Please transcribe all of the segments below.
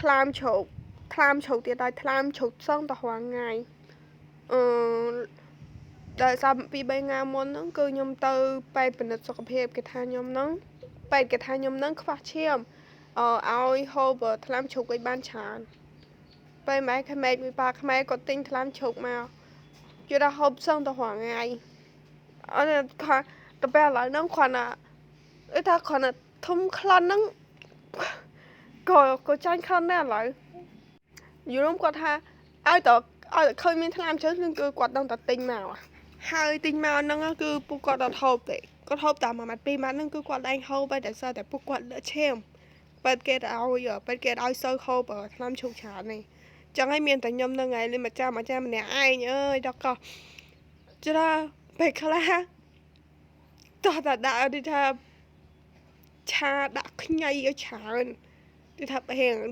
ថ្លាមឈោកទៀតហើយថ្លាមឈោកសងតរងថ្ងៃដែលសារពី3ថ្ងៃមុនហ្នឹងគឺខ្ញុំទៅពេទ្យពិនិត្យសុខភាពគេថាខ្ញុំហ្នឹងពេទ្យគេថាខ្ញុំហ្នឹងខ្វះឈាមឲ្យហូបថ្លាមឈោកឲ្យបានច្រើនពេលម៉ែក្មេកមួយប៉ាខ្មែរគាត់ទិញថ្លាមឈោកមកជឿថាហូបសងតរងថ្ងៃអត់ទៅពេលឥឡូវហ្នឹងគ្រាន់ថាគ្រាន់តែធំក្លន់ហ្នឹងក៏ចាញ់ក្លន់ដែរឥឡូវយូរគាត់ថាឲ្យតែឃើញមានថ្លាមឈើគឺគាត់ដឹងតែទិញមកហើយទិញមកហ្នឹងគឺពួកគាត់អត់ហូបទេគាត់ហូបតែ1ម៉ាត់2ម៉ាត់ហ្នឹងគឺគាត់ឯងហូបតែសារតែពួកគាត់លើឈាមពេទ្យគេឲ្យសូវហូបថ្លាមឈូកច្រើននេះចឹងហើយមានតែខ្ញុំហ្នឹងឯងលេម្ចាស់ម្នាក់ឯងអើយដល់ក៏ច្រាពេលខ្លះតោះតែដាក់ដូចថាឆាដាក់ខ្ញីឲ្យច្រើនដូចថា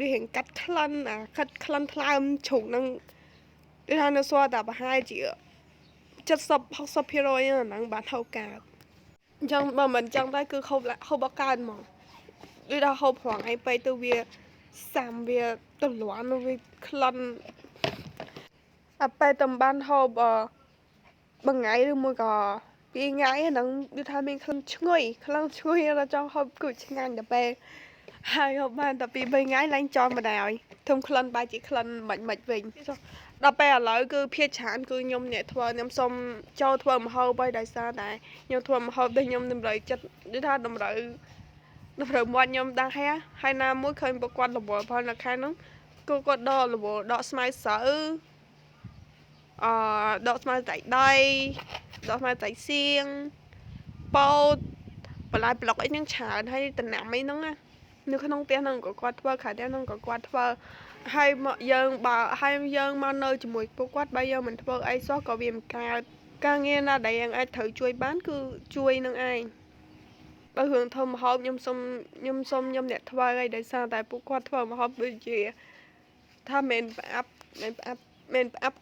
រៀងកាត់ក្លិនកាត់ក្លិនថ្លើមឈូកហ្នឹងដូចថានៅសល់តែប្រហែលជា70-60% ហ្នឹងបានហូបកើតអញ្ចឹងបើមិនអញ្ចឹងតែគឺហូបអត់កើតហ្មងដូចថាហូបប្រងឯងពេកទៅវាសាំវាទលាន់វាក្លិនពេលតំបានហូបមួយថ្ងៃឬមួយក៏2ថ្ងៃហ្នឹងដូចថាមានក្លិនឈ្ងុយដល់ចង់ហូបគូឆ្ងាញ់តែពេលហើយហូបបានតែ2-3ថ្ងៃឡើងចង់មិនដែរធំក្លិនបែរជាក្លិនមិនវិញដល់ពេលឥឡូវគឺភាគច្រើនគឺខ្ញុំអ្នកធ្វើខ្ញុំសុំចូលធ្វើម្ហូបហើយដោយសារតែខ្ញុំធ្វើម្ហូបដូចខ្ញុំតម្រូវចិត្តដូចថាតម្រូវមាត់ខ្ញុំដែរហើយណាមួយឃើញពួកគាត់រវល់ផងនៅខាងហ្នឹងគឺគាត់ដកស្មៅស្រូវដកស្មៅតៃដៃដកស្មៅតៃសៀងពោតបន្លែប្លុកអីហ្នឹងច្រើនហើយតំណាំអីហ្នឹងនៅក្នុងផ្ទះហ្នឹងក៏គាត់ធ្វើខែផ្ទះហ្នឹងក៏គាត់ធ្វើហើយយើងមកនៅជាមួយពួកគាត់បើយើងមិនធ្វើអីសោះក៏វាមិនកើតការងារណាដែលយើងអាចត្រូវជួយបានគឺជួយនឹងឯងបើរឿងធ្វើម្ហូបខ្ញុំសុំខ្ញុំអ្នកធ្វើហើយដោយសារតែពួកគាត់ធ្វើម្ហូបដូចជាថាមិនផ្អាប់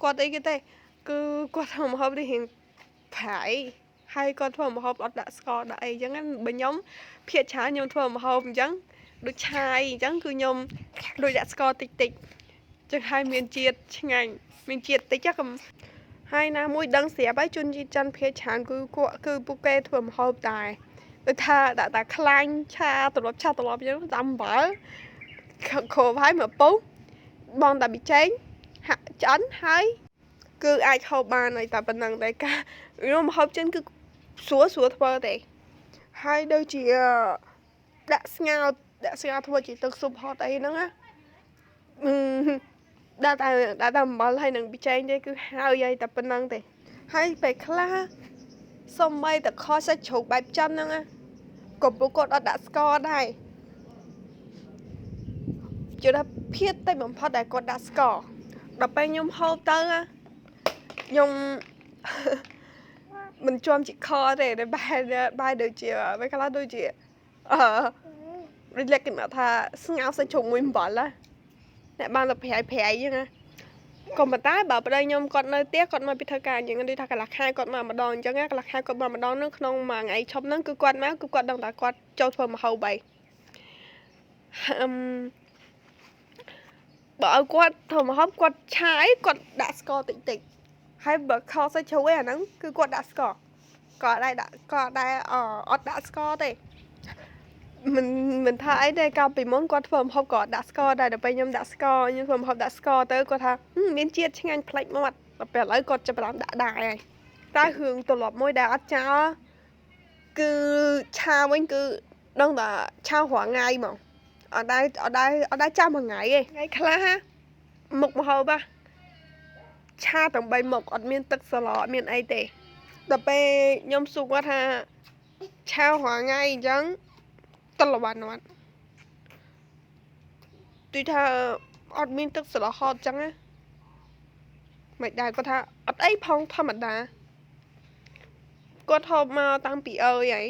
គាត់អីគេទេគឺគាត់ធ្វើម្ហូបនេះរៀងប្រៃហើយគាត់ធ្វើម្ហូបអត់ដាក់ស្ករដាក់អីចឹងបើខ្ញុំភាគច្រើនខ្ញុំធ្វើម្ហូបអញ្ចឹងដូចឆាយអញ្ចឹងគឺខ្ញុំដូចដាក់ស្ករតិចចឹងហើយមានជាតិឆ្ងាញ់មានជាតិតិចហើយណាមួយដឹងស្រាប់ហើយជនជាតិចិនភាគច្រើនគឺពួកគេធ្វើម្ហូបតែដូចថាដាក់តែខ្លាញ់ឆាត្រឡប់អញ្ចឹងតាមអំបិលគ្របហើយមកពុះបងតាប៊ីចេងហាក់ឆ្អិនហើយគឺអាចហូបបានហើយតែប៉ុណ្្នឹងតែការខ្ញុំម្ហូបចិនគឺស្រួលធ្វើទេហើយដូចជាដាក់ស្ងោរធ្វើជាទឹកស៊ុបហត់អីហ្នឹងណាដាក់តែអំបិលហើយនឹងប៊ីចេងទេគឺហើយតែប៉ុណ្្នឹងទេហើយពេលខ្លះសុំបីតែខសាច់ជ្រូកបែបចិនហ្នឹងណាក៏ពួកគាត់អត់ដាក់ស្ករដែរជឿថាភាគតិចបំផុតដែលគាត់ដាក់ស្ករដល់ពេលខ្ញុំហូបទៅខ្ញុំមិនជាប់ជាខទេបែរដូចជាពេលខ្លះដូចជាដូចលក្ខណៈថាស្ងោរសាច់ជ្រូកមួយអំបិលអ្នកបានទៅប្រៃចឹងណាក៏ប៉ុន្តែបើប្តីខ្ញុំគាត់នៅផ្ទះគាត់មកពីធ្វើការអញ្ចឹងដូចថាកន្លះខែគាត់មកម្ដងអញ្ចឹងកន្លះខែគាត់មកម្ដងនឹងក្នុងមួយថ្ងៃឈប់ហ្នឹងគឺគាត់មកគឺគាត់ដឹងថាគាត់ចូលធ្វើម្ហូបបើឲ្យគាត់ធ្វើម្ហូបគាត់ឆាយគាត់ដាក់ស្ករតិចហើយបើខសាច់ជ្រូកឯអាហ្នឹងគឺគាត់ដាក់ស្ករក៏អត់ដាក់ស្ករទេមិនថាអីទេកាលពីមុនគាត់ធ្វើម្ហូបក៏ដាក់ស្ករដែរដល់ពេលខ្ញុំដាក់ស្ករខ្ញុំធ្វើម្ហូបដាក់ស្ករទៅគាត់ថាមានជាតិឆ្ងាញ់ប្លែកមាត់ដល់ពេលឥឡូវគាត់ចាប់ផ្ដើមដាក់ដែរហើយតែរឿងទម្លាប់មួយដែលអត់ចោលគឺឆាវិញគឺដឹងតែឆារាល់ថ្ងៃហ្មងអត់ដែរចាំមួយថ្ងៃទេថ្ងៃខ្លះមុខម្ហូបឆាទាំង3មុខអត់មានទឹកសឡអត់មានអីទេដល់ពេលខ្ញុំសួរគាត់ថាឆារាល់ថ្ងៃអញ្ចឹងតលវ៉ាន់អត់ទីថាអត់មានទឹកសឡហត់អញ្ចឹងណាមិនដែរគាត់ថាអត់អីផងធម្មតាគាត់ហូបមកតាំងពីហើយ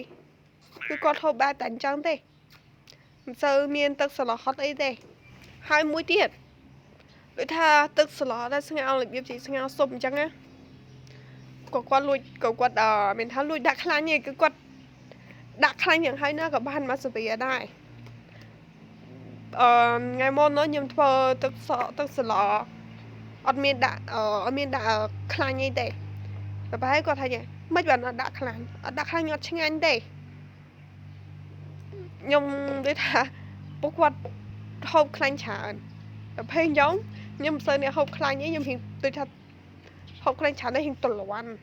គឺគាត់ហូបបែបតែអញ្ចឹងទេមិនសូវមានទឹកសឡហត់អីទេហើយមួយទៀតដូចថាទឹកសឡដែលស្ងោររបៀបជាស្ងោរស៊ុបអញ្ចឹងណាក៏គាត់លួចមានថាលួចដាក់ខ្លាញ់ទេគឺគាត់ដាក់ខ្លាញ់យ៉ាងហើយណាក៏បានមកសវាដែរ ngày môn nó nhầm thơ tức sợ lọ ọt miên đã khăn như thế và bà ấy có thay nhỉ mấy bạn nó đã khăn nhọt chăng anh đây nhung đấy thà bốc quạt hộp khăn chán và phê giống nhưng sơ này hộp khăn nhé nhưng hình tôi thật hộp khăn chán đây hình tuần loạn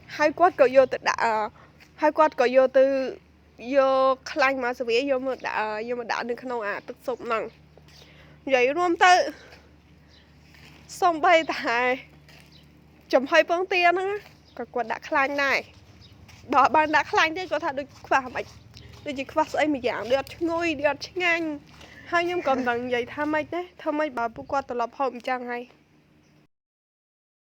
hai quạt có vô từ đã hai quạt có vô từ vô khăn mà sự việc vô mà đã được khăn tức sụp nặng vậy luôn tới xong bay tại chấm hơi bông tiền á có quạt đã khăn này đó bạn đã khăn thế có thể được khóa mạch được chỉ khóa ấy mình giảng được ngôi được ngay hai nhóm còn bằng vậy tham mấy đấy tham mấy bà bố qua tờ lập hồng chẳng hay